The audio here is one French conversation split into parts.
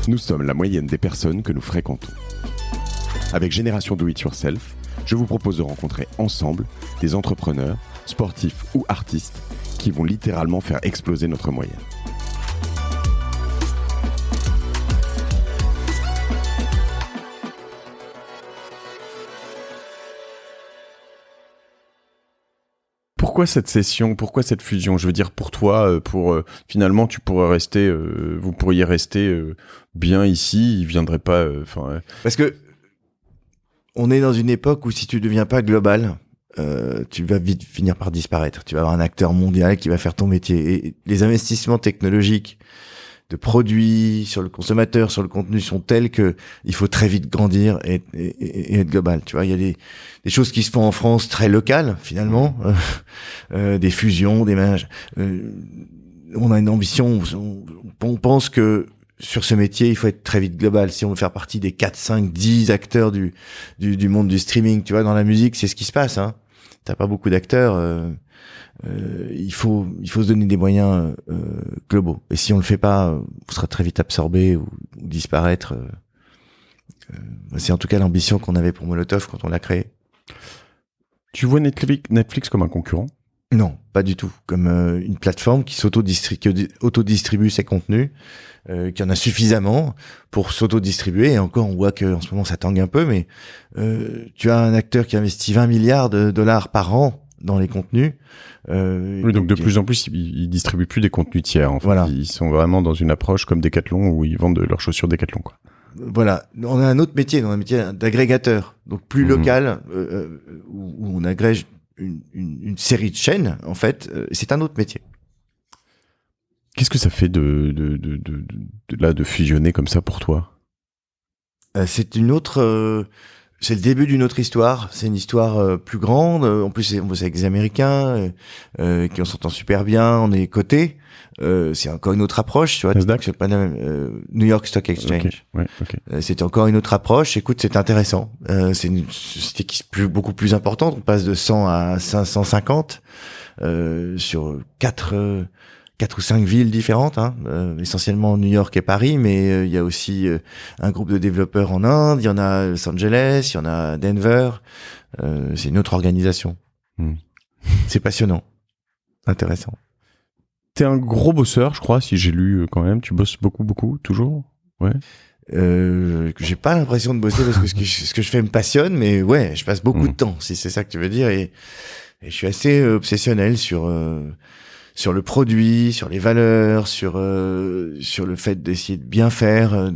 Nous sommes la moyenne des personnes que nous fréquentons. Avec Génération Do It Yourself, je vous propose de rencontrer ensemble des entrepreneurs, sportifs ou artistes qui vont littéralement faire exploser notre moyenne. Pourquoi cette session ? Pourquoi cette fusion ? Je veux dire, pour toi, finalement, tu pourrais rester, vous pourriez rester bien ici. Il viendrait pas. Parce que on est dans une époque où si tu deviens pas global, tu vas vite finir par disparaître. Tu vas avoir un acteur mondial qui va faire ton métier. Et les investissements technologiques de produits sur le consommateur, sur le contenu sont tels que il faut très vite grandir et être global. Tu vois, il y a des choses qui se font en France très locales finalement, des fusions, des ménages. On a une ambition, on pense que sur ce métier, il faut être très vite global. Si on veut faire partie des 4, 5, 10 acteurs du monde du streaming, tu vois, dans la musique, c'est ce qui se passe, hein. T'as pas beaucoup d'acteurs, il faut se donner des moyens globaux. Et si on le fait pas, on sera très vite absorbé ou disparaître. C'est en tout cas l'ambition qu'on avait pour Molotov quand on l'a créé. Tu vois Netflix comme un concurrent ? Non, pas du tout. Comme une plateforme qui autodistribue ses contenus, qu'il y en a suffisamment pour s'autodistribuer. Et encore, on voit qu'en ce moment, ça tangue un peu, mais tu as un acteur qui investit 20 milliards de dollars par an dans les contenus. Oui, donc de plus en plus, ils distribuent plus des contenus tiers. En fait. Voilà. Ils sont vraiment dans une approche comme Decathlon où ils vendent leurs chaussures Decathlon, quoi. Voilà, on a un autre métier, un métier d'agrégateur, donc plus local, où on agrège une série de chaînes, en fait, c'est un autre métier. Qu'est-ce que ça fait de fusionner comme ça pour toi ? C'est une autre, c'est le début d'une autre histoire. C'est une histoire plus grande. En plus, on bosse avec des Américains qui on s'entend super bien. On est cotés. C'est encore une autre approche, tu vois. Nasdaq ? C'est pas la même, New York Stock Exchange. Okay. Ouais, okay. C'est encore une autre approche. Écoute, c'est intéressant. C'est une société qui est beaucoup plus importante. On passe de 100 à 550 sur 4 ou 5 villes différentes, hein. Essentiellement New York et Paris, mais il y a aussi un groupe de développeurs en Inde. Il y en a à Los Angeles, il y en a à Denver. C'est une autre organisation. C'est passionnant, intéressant. T'es un gros bosseur, je crois, si j'ai lu quand même. Tu bosses beaucoup, toujours. Ouais. J'ai pas l'impression de bosser parce que ce que je fais me passionne, mais ouais, je passe beaucoup de temps, si c'est ça que tu veux dire, et je suis assez obsessionnel sur le produit, sur les valeurs, sur le fait d'essayer de bien faire,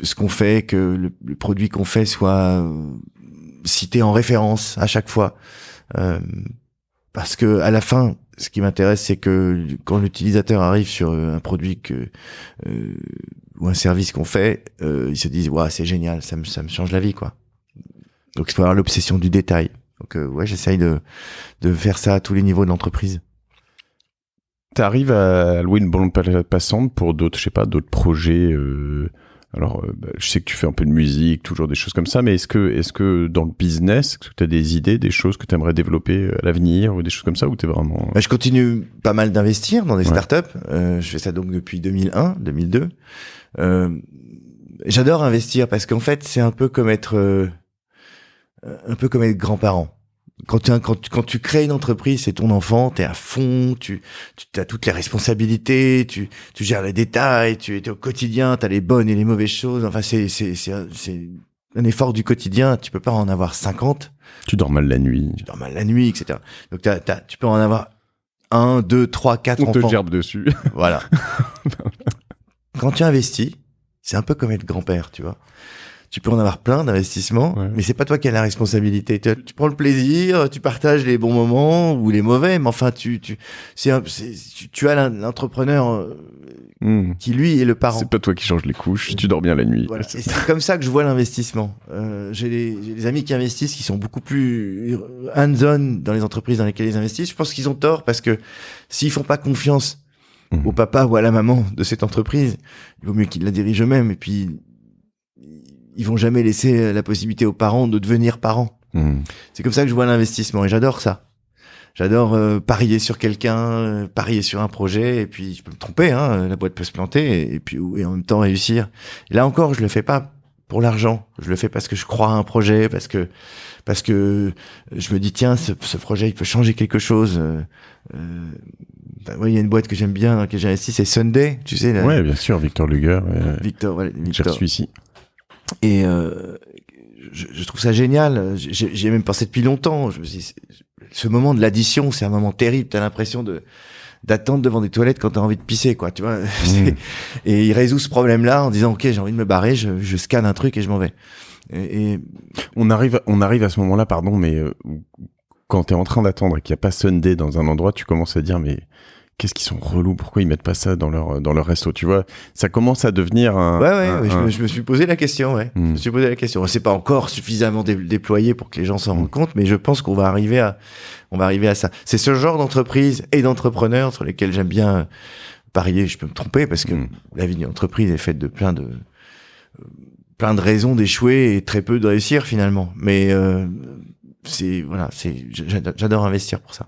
ce qu'on fait, que le produit qu'on fait soit cité en référence à chaque fois, parce que à la fin, ce qui m'intéresse, c'est que quand l'utilisateur arrive sur un produit ou un service qu'on fait, ils se disent ouais, c'est génial, ça me change la vie, quoi. Donc il faut avoir l'obsession du détail. Donc ouais, j'essaye de faire ça à tous les niveaux de l'entreprise. T'arrives à louer une bande passante pour d'autres, je sais pas, d'autres projets. Je sais que tu fais un peu de musique, toujours des choses comme ça, mais est-ce que dans le business, est-ce que tu as des idées, des choses que tu aimerais développer à l'avenir ou des choses comme ça, ou t'es vraiment... Je continue pas mal d'investir dans des startups. Je fais ça donc depuis 2001, 2002. J'adore investir parce qu'en fait, c'est un peu comme être grand-parent. Quand tu crées une entreprise, c'est ton enfant, t'es à fond, tu as toutes les responsabilités, tu gères les détails, tu es au quotidien, t'as les bonnes et les mauvaises choses. Enfin, c'est un effort du quotidien. Tu peux pas en avoir 50. Tu dors mal la nuit. Etc. Donc tu peux en avoir 1, 2, 3, 4 enfants. On te gerbe dessus. Voilà. Quand tu investis, c'est un peu comme être grand-père, tu vois. Tu peux en avoir plein d'investissements, mais c'est pas toi qui as la responsabilité. Tu prends le plaisir, tu partages les bons moments ou les mauvais, mais enfin tu as l'entrepreneur qui lui est le parent. C'est pas toi qui changes les couches, tu dors bien la nuit. Voilà. Et c'est comme ça que je vois l'investissement. J'ai des amis qui investissent, qui sont beaucoup plus hands-on dans les entreprises dans lesquelles ils investissent. Je pense qu'ils ont tort parce que s'ils font pas confiance au papa ou à la maman de cette entreprise, il vaut mieux qu'ils la dirigent eux-mêmes. Et puis ils vont jamais laisser la possibilité aux parents de devenir parents. C'est comme ça que je vois l'investissement et j'adore ça. J'adore parier sur quelqu'un, parier sur un projet, et puis je peux me tromper, hein, la boîte peut se planter, et puis et en même temps réussir. Et là encore, je le fais pas pour l'argent, je le fais parce que je crois à un projet, parce que je me dis tiens, ce projet il peut changer quelque chose. Il y a une boîte que j'aime bien, dans laquelle j'ai investi, c'est Sunday, tu sais. Ouais, bien sûr, Victor Luger. Victor. J'ai reçu ici. Et je trouve ça génial. J'ai même pensé depuis longtemps. Je me suis dit, ce moment de l'addition, c'est un moment terrible. T'as l'impression d'attendre devant des toilettes quand t'as envie de pisser, quoi. Tu vois. Et il résout ce problème-là en disant, ok, j'ai envie de me barrer, je scanne un truc et je m'en vais. Et on arrive à ce moment-là, pardon, mais quand t'es en train d'attendre et qu'il n'y a pas Sunday dans un endroit, tu commences à dire, mais qu'est-ce qu'ils sont relous, pourquoi ils mettent pas ça dans leur resto, tu vois? Ça commence à devenir je me suis posé la question, ouais. Je me suis posé la question. C'est pas encore suffisamment déployé pour que les gens s'en rendent compte, mais je pense qu'on va arriver à ça. C'est ce genre d'entreprise et d'entrepreneurs sur lesquels j'aime bien parier. Je peux me tromper parce que la vie d'une entreprise est faite de plein de raisons d'échouer et très peu de réussir finalement. Mais j'adore investir pour ça.